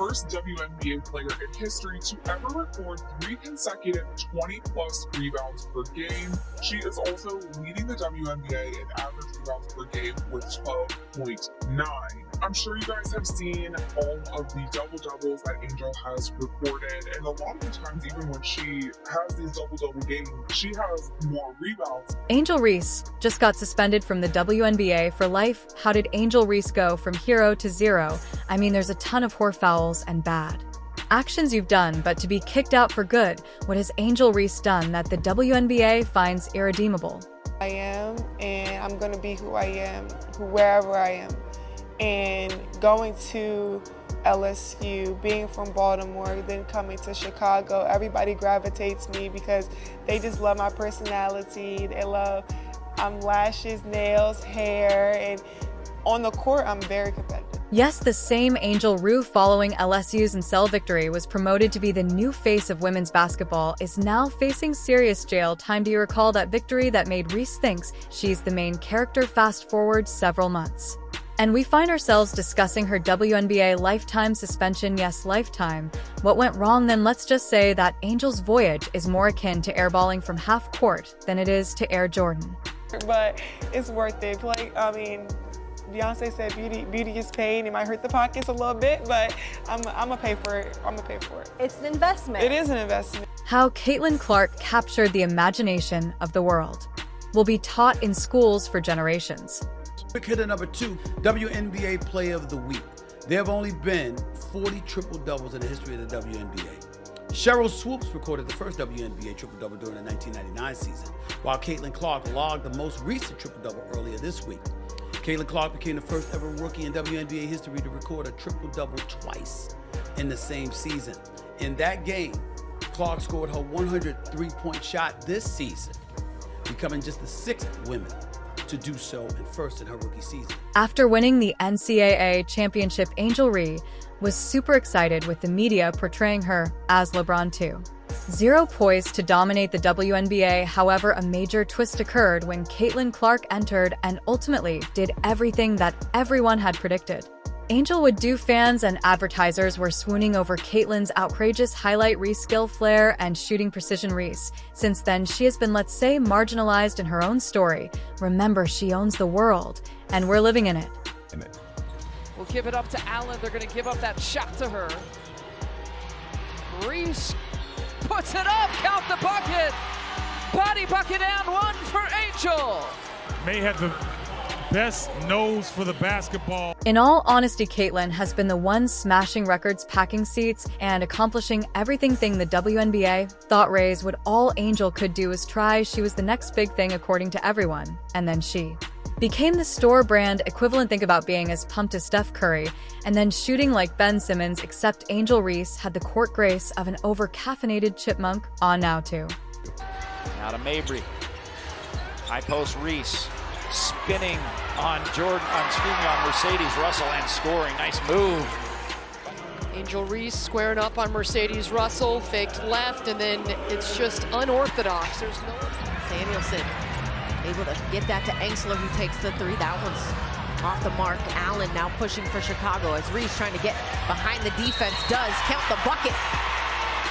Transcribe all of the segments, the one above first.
first WNBA player in history to ever record 3 consecutive 20-plus rebounds per game. She is also leading the WNBA in average rebounds per game with 12.9. I'm sure you guys have seen all of the double-doubles that Angel has recorded, and a lot of the times, even when she has these double-double games, she has more rebounds. Angel Reese just got suspended from the WNBA for life. How did Angel Reese go from hero to zero? I mean, there's a ton of whore fouls and bad actions you've done, but to be kicked out for good, what has Angel Reese done that the WNBA finds irredeemable? I am, and I'm going to be who I am, wherever I am. And going to LSU, being from Baltimore, then coming to Chicago, everybody gravitates me because they just love my personality. They love lashes, nails, hair, and on the court, I'm very competitive. Yes, the same Angel Reese, following LSU's Ansel victory, was promoted to be the new face of women's basketball, is now facing serious jail time. Do you recall that victory that made Reese thinks she's the main character? Fast forward several months, and we find ourselves discussing her WNBA lifetime suspension. Yes, lifetime. What went wrong then? Let's just say that Angel's voyage is more akin to airballing from half court than it is to Air Jordan. But it's worth it. Beyonce said beauty is pain. It might hurt the pockets a little bit, but I'm gonna pay for it. I'm gonna pay for it. It's an investment. It is an investment. How Caitlin Clark captured the imagination of the world will be taught in schools for generations. Quick hitter number 2, WNBA Player of the Week. There have only been 40 triple-doubles in the history of the WNBA. Cheryl Swoops recorded the first WNBA triple-double during the 1999 season, while Caitlin Clark logged the most recent triple-double earlier this week. Caitlin Clark became the first ever rookie in WNBA history to record a triple-double twice in the same season. In that game, Clark scored her 103-point shot this season, becoming just the 6th woman to do so and first in her rookie season. After winning the NCAA championship, Angel Reese was super excited, with the media portraying her as LeBron 2.0, poised to dominate the WNBA. However, a major twist occurred when Caitlin Clark entered and ultimately did everything that everyone had predicted Angel would do. Fans and advertisers were swooning over Caitlin's outrageous highlight reel skill, flair, and shooting precision. Reese, since then, she has been, let's say, marginalized in her own story. Remember, she owns the world, and we're living in it. We'll give it up to Allen. They're going to give up that shot to her. Reese puts it up, count the bucket. Body bucket and one for Angel. May have the best nose for the basketball. In all honesty, Caitlin has been the one smashing records, packing seats, and accomplishing everything the WNBA thought raised what all Angel could do was try. She was the next big thing according to everyone, and then she became the store brand equivalent. Think about being as pumped as Steph Curry and then shooting like Ben Simmons, except Angel Reese had the court grace of an over-caffeinated chipmunk. On now to Mabry. High post Reese. Spinning on Jordan, on Mercedes Russell and scoring. Nice move. Angel Reese squaring up on Mercedes Russell, faked left, and then it's just unorthodox. There's no Samuelson able to get that to Engsler, who takes the 3. That one's off the mark. Allen now pushing for Chicago as Reese trying to get behind the defense, does count the bucket.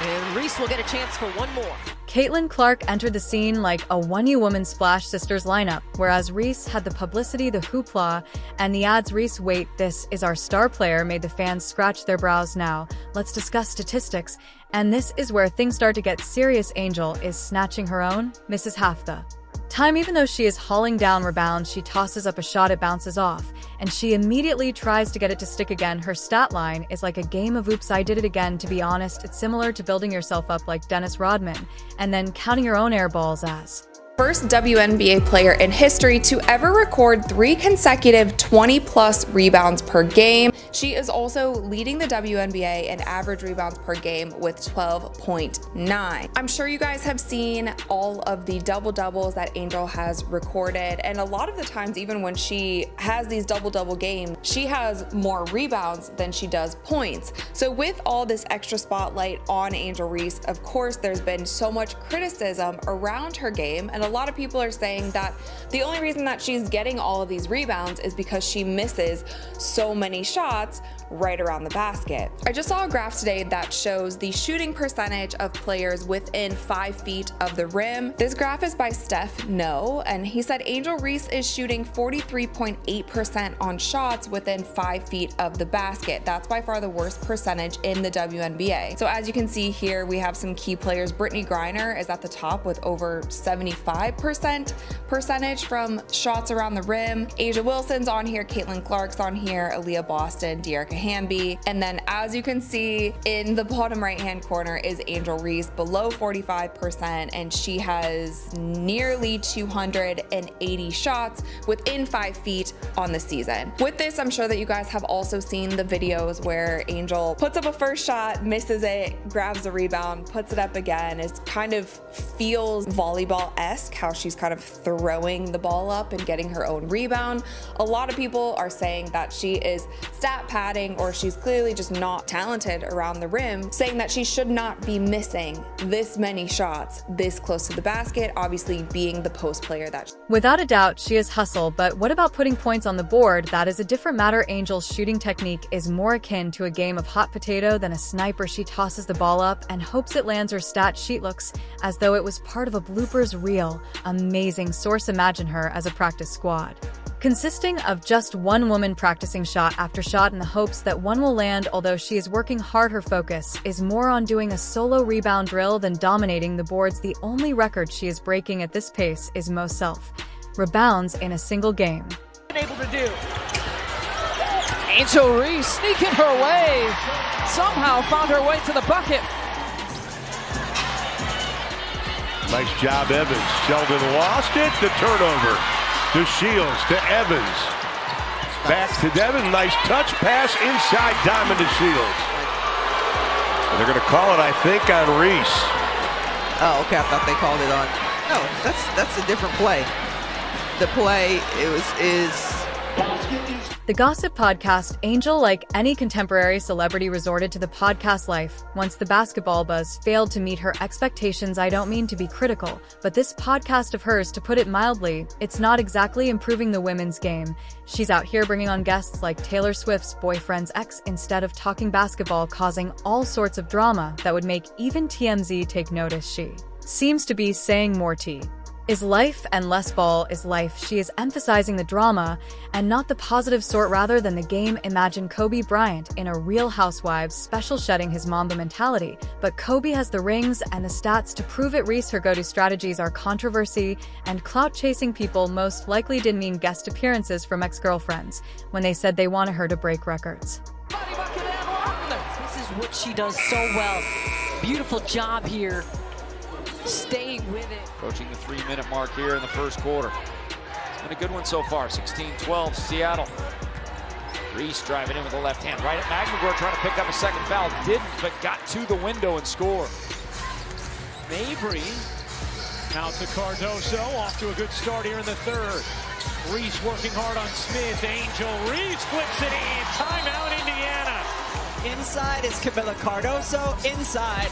And Reese will get a chance for one more. Caitlin Clark entered the scene like a one-woman Splash Sisters lineup, whereas Reese had the publicity, the hoopla, and the ads. Reese, wait, this is our star player, made the fans scratch their brows. Now, let's discuss statistics, and this is where things start to get serious. Angel is snatching her own, misses half the time. Even though she is hauling down rebounds, she tosses up a shot, it bounces off, and she immediately tries to get it to stick again. Her stat line is like a game of oops, I did it again. To be honest, it's similar to building yourself up like Dennis Rodman and then counting your own air balls as first WNBA player in history to ever record 3 consecutive 20-plus rebounds per game. She is also leading the WNBA in average rebounds per game with 12.9. I'm sure you guys have seen all of the double-doubles that Angel has recorded, and a lot of the times, even when she has these double-double games, she has more rebounds than she does points. So with all this extra spotlight on Angel Reese, of course, there's been so much criticism around her game, and a lot of people are saying that the only reason that she's getting all of these rebounds is because she misses so many shots right around the basket. I just saw a graph today that shows the shooting percentage of players within 5 feet of the rim. This graph is by Steph No, and he said Angel Reese is shooting 43.8% on shots within 5 feet of the basket. That's by far the worst percentage in the WNBA. So as you can see here, we have some key players. Brittany Griner is at the top with over 75% percentage from shots around the rim. Asia Wilson's on here, Caitlin Clark's on here, Aaliyah Boston, Dearica Hamby. And then as you can see in the bottom right-hand corner is Angel Reese below 45%, and she has nearly 280 shots within 5 feet on the season. With this, I'm sure that you guys have also seen the videos where Angel puts up a first shot, misses it, grabs the rebound, puts it up again. It kind of feels volleyball-esque, how she's kind of throwing the ball up and getting her own rebound. A lot of people are saying that she is stat padding, or she's clearly just not talented around the rim, saying that she should not be missing this many shots this close to the basket, obviously being the post player that Without a doubt, she is hustle, but what about putting points on the board? That is a different matter. Angel's shooting technique is more akin to a game of hot potato than a sniper. She tosses the ball up and hopes it lands. Her stat sheet looks as though it was part of a bloopers reel. Amazing source. Imagine her as a practice squad, consisting of just one woman practicing shot after shot in the hopes that one will land. Although she is working hard, her focus is more on doing a solo rebound drill than dominating the boards. The only record she is breaking at this pace is most self-rebounds in a single game. Able to do. Angel Reese sneaking her way, somehow found her way to the bucket. Nice job, Evans. Sheldon lost it. The turnover. To Shields, to Evans. Back to Devin. Nice touch pass inside Diamond to Shields. And they're going to call it, I think, on Reese. Oh, okay. I thought they called it on. No, that's a different play. The play is. The gossip podcast Angel, like any contemporary celebrity, resorted to the podcast life. Once the basketball buzz failed to meet her expectations, I don't mean to be critical, but this podcast of hers, to put it mildly, it's not exactly improving the women's game. She's out here bringing on guests like Taylor Swift's boyfriend's ex instead of talking basketball, causing all sorts of drama that would make even TMZ take notice. She seems to be saying more tea is life and less ball is life. She is emphasizing the drama and not the positive sort rather than the game. Imagine Kobe Bryant in a Real Housewives special shedding his Mamba mentality, but Kobe has the rings and the stats to prove it. Reese, her go-to strategies are controversy and clout chasing. People most likely didn't mean guest appearances from ex-girlfriends when they said they wanted her to break records. This is what she does so well. Beautiful job here. Stay with it. Approaching the 3-minute mark here in the first quarter. It's been a good one so far. 16-12 Seattle. Reese driving in with the left hand. Right at McGregor, trying to pick up a second foul. Didn't, but got to the window and scored. Mabry now to Cardoso. Off to a good start here in the third. Reese working hard on Smith. Angel Reese flips it in. Timeout, Indiana. Inside is Camila Cardoso. Inside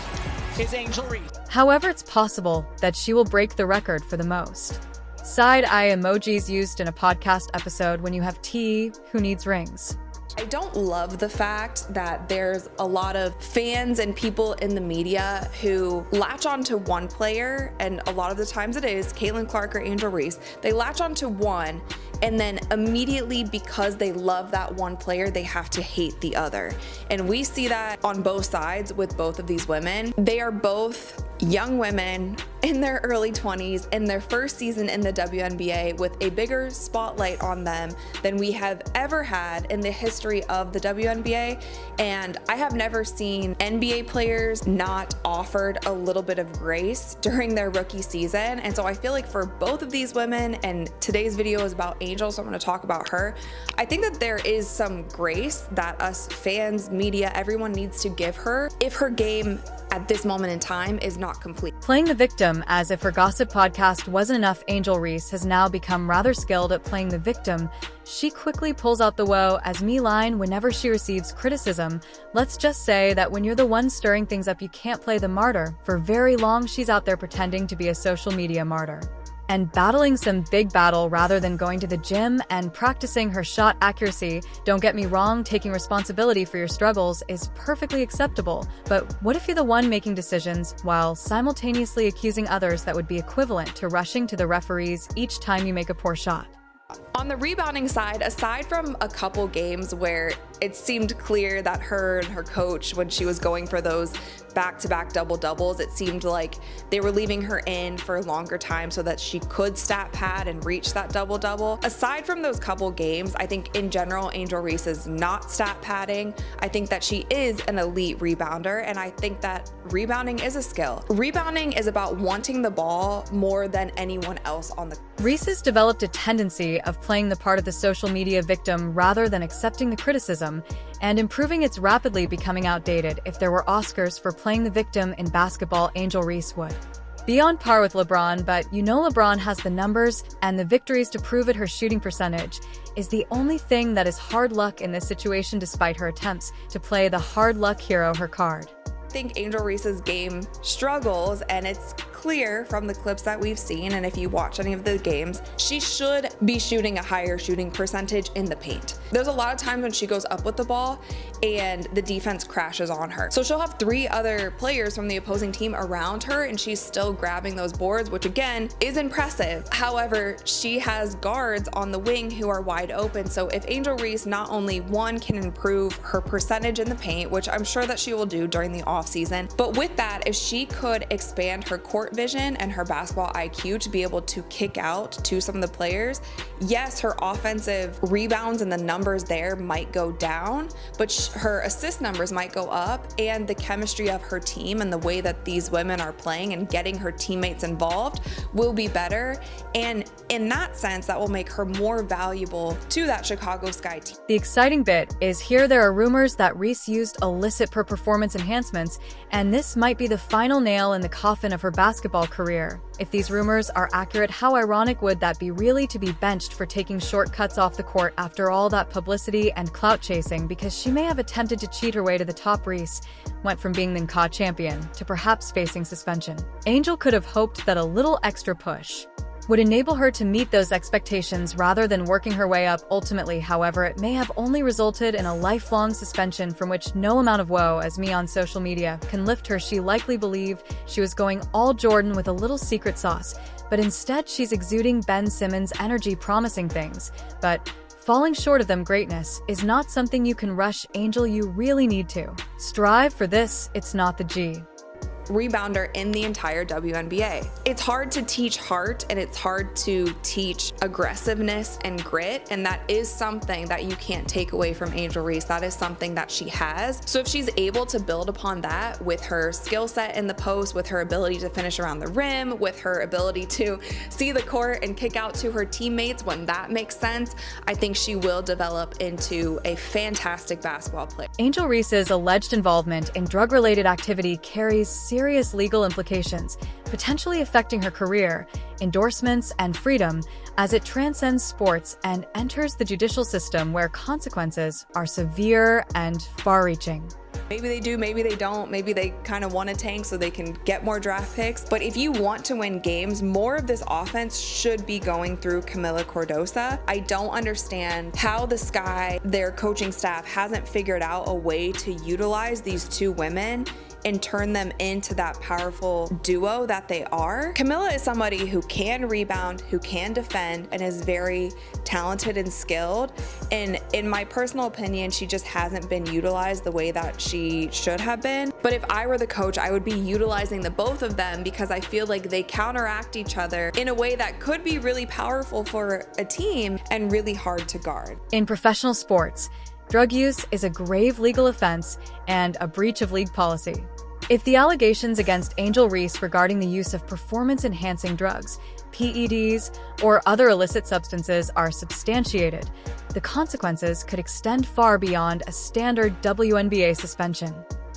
is Angel Reese. However, it's possible that she will break the record for the most side-eye emojis used in a podcast episode when you have T who needs rings. I don't love the fact that there's a lot of fans and people in the media who latch onto one player, and a lot of the times it is Caitlin Clark or Angel Reese. They latch onto one, and then immediately, because they love that one player, they have to hate the other. And we see that on both sides with both of these women. They are both young women in their early 20s in their first season in the WNBA with a bigger spotlight on them than we have ever had in the history of the WNBA. And I have never seen NBA players not offered a little bit of grace during their rookie season. And so I feel like for both of these women, and today's video is about Angel, so I'm going to talk about her. I think that there is some grace that us fans, media, everyone needs to give her if her game at this moment in time is not complete. Playing the victim as if her gossip podcast wasn't enough, Angel Reese has now become rather skilled at playing the victim. She quickly pulls out the woe as me line whenever she receives criticism. Let's just say that when you're the one stirring things up, you can't play the martyr for very long. She's out there pretending to be a social media martyr. and battling some big battle rather than going to the gym and practicing her shot accuracy. Don't get me wrong, taking responsibility for your struggles is perfectly acceptable, but what if you're the one making decisions while simultaneously accusing others that would be equivalent to rushing to the referees each time you make a poor shot? On the rebounding side, aside from a couple games where it seemed clear that her and her coach, when she was going for those back-to-back double-doubles, it seemed like they were leaving her in for a longer time so that she could stat pad and reach that double-double. Aside from those couple games, I think in general, Angel Reese is not stat padding. I think that she is an elite rebounder, and I think that rebounding is a skill. Rebounding is about wanting the ball more than anyone else on the court. Reese has developed a tendency of playing the part of the social media victim rather than accepting the criticism, and improving it's rapidly becoming outdated. If there were Oscars for playing the victim in basketball, Angel Reese would be on par with LeBron, but you know LeBron has the numbers and the victories to prove it. Her shooting percentage is the only thing that is hard luck in this situation, despite her attempts to play the hard luck hero her card. I think Angel Reese's game struggles, and it's clear from the clips that we've seen, and if you watch any of the games, she should be shooting a higher shooting percentage in the paint. There's a lot of times when she goes up with the ball and the defense crashes on her. So she'll have 3 other players from the opposing team around her and she's still grabbing those boards, which again is impressive. However, she has guards on the wing who are wide open. So if Angel Reese not only can improve her percentage in the paint, which I'm sure that she will do during the offseason, but with that, if she could expand her court vision and her basketball IQ to be able to kick out to some of the players, yes, her offensive rebounds and the numbers there might go down, but her assist numbers might go up, and the chemistry of her team and the way that these women are playing and getting her teammates involved will be better. And in that sense, that will make her more valuable to that Chicago Sky team. The exciting bit is here there are rumors that Reese used illicit performance enhancements, and this might be the final nail in the coffin of her basketball career. If these rumors are accurate, how ironic would that be really to be benched for taking shortcuts off the court after all that publicity and clout chasing, because she may have attempted to cheat her way to the top. Reese went from being the NCAA champion to perhaps facing suspension. Angel could have hoped that a little extra push would enable her to meet those expectations rather than working her way up. Ultimately, however, it may have only resulted in a lifelong suspension from which no amount of woe as me on social media can lift her. She likely believed she was going all Jordan with a little secret sauce, but instead she's exuding Ben Simmons energy, promising things, but falling short of them. Greatness is not something you can rush, Angel. You really need to strive for this. It's not the G rebounder in the entire WNBA. It's hard to teach heart and it's hard to teach aggressiveness and grit, and that is something that you can't take away from Angel Reese. That is something that she has. So if she's able to build upon that with her skill set in the post, with her ability to finish around the rim, with her ability to see the court and kick out to her teammates when that makes sense, I think she will develop into a fantastic basketball player. Angel Reese's alleged involvement in drug-related activity carries serious legal implications, potentially affecting her career, endorsements, and freedom as it transcends sports and enters the judicial system, where consequences are severe and far-reaching. Maybe they do, maybe they don't, maybe they kind of want to tank so they can get more draft picks. But if you want to win games, more of this offense should be going through Kamilla Cardoso. I don't understand how the Sky, their coaching staff, hasn't figured out a way to utilize these 2 women and turn them into that powerful duo that they are. Kamilla is somebody who can rebound, who can defend, and is very talented and skilled. And in my personal opinion, she just hasn't been utilized the way that she should have been. But if I were the coach, I would be utilizing the both of them, because I feel like they counteract each other in a way that could be really powerful for a team and really hard to guard. In professional sports, drug use is a grave legal offense and a breach of league policy. If the allegations against Angel Reese regarding the use of performance-enhancing drugs, PEDs, or other illicit substances are substantiated, the consequences could extend far beyond a standard WNBA suspension.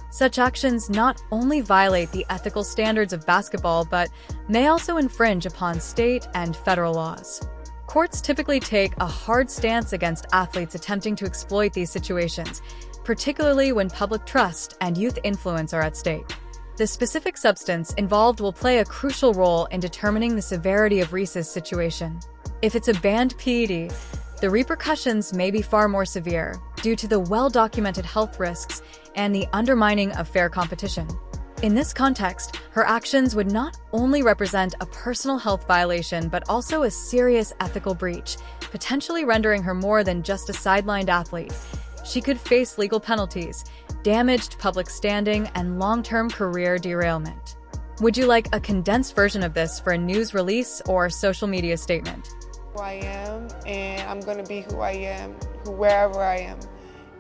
Such actions not only violate the ethical standards of basketball, but may also infringe upon state and federal laws. Courts typically take a hard stance against athletes attempting to exploit these situations, particularly when public trust and youth influence are at stake. The specific substance involved will play a crucial role in determining the severity of Reese's situation. If it's a banned PED, the repercussions may be far more severe due to the well-documented health risks and the undermining of fair competition. In this context, her actions would not only represent a personal health violation but also a serious ethical breach, potentially rendering her more than just a sidelined athlete. She could face legal penalties, damaged public standing, and long-term career derailment. Would you like a condensed version of this for a news release or social media statement? Who I am, and I'm going to be who I am, wherever I am.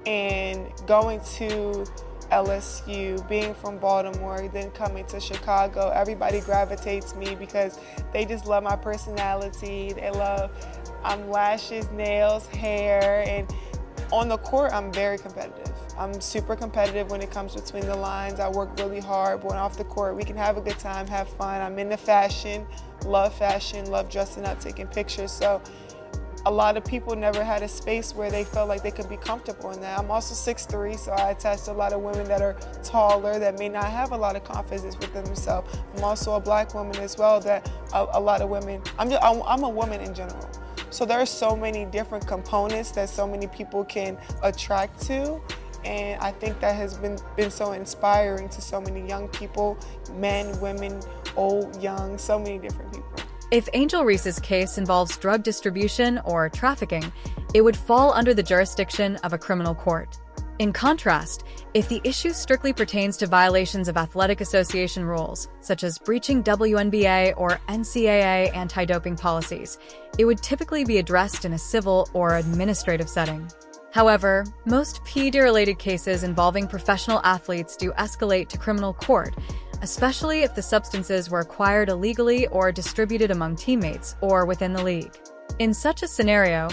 And going to LSU, being from Baltimore, then coming to Chicago, everybody gravitates me because they just love my personality. They love lashes, nails, hair, and on the court, I'm very competitive. I'm super competitive when it comes between the lines. I work really hard, but when off the court, we can have a good time, have fun. I'm into fashion, love dressing up, taking pictures. So a lot of people never had a space where they felt like they could be comfortable in that. I'm also 6'3", so I attach to a lot of women that are taller that may not have a lot of confidence within themselves. I'm also a black woman as well that a lot of women, I'm a woman in general. So there are so many different components that so many people can attract to. And I think that has been so inspiring to so many young people, men, women, old, young, so many different people. If Angel Reese's case involves drug distribution or trafficking, it would fall under the jurisdiction of a criminal court. In contrast, if the issue strictly pertains to violations of athletic association rules, such as breaching WNBA or NCAA anti-doping policies, it would typically be addressed in a civil or administrative setting. However, most PED-related cases involving professional athletes do escalate to criminal court, especially if the substances were acquired illegally or distributed among teammates or within the league. In such a scenario,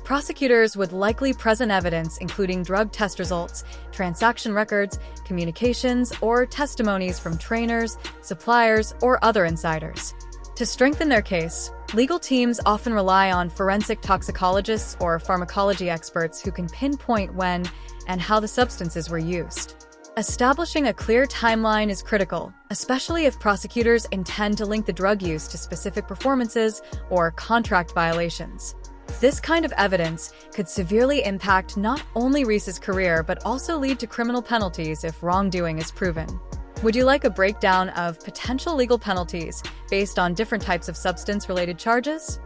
prosecutors would likely present evidence including drug test results, transaction records, communications, or testimonies from trainers, suppliers, or other insiders. To strengthen their case, legal teams often rely on forensic toxicologists or pharmacology experts who can pinpoint when and how the substances were used. Establishing a clear timeline is critical, especially if prosecutors intend to link the drug use to specific performances or contract violations. This kind of evidence could severely impact not only Reese's career but also lead to criminal penalties if wrongdoing is proven. Would you like a breakdown of potential legal penalties based on different types of substance-related charges?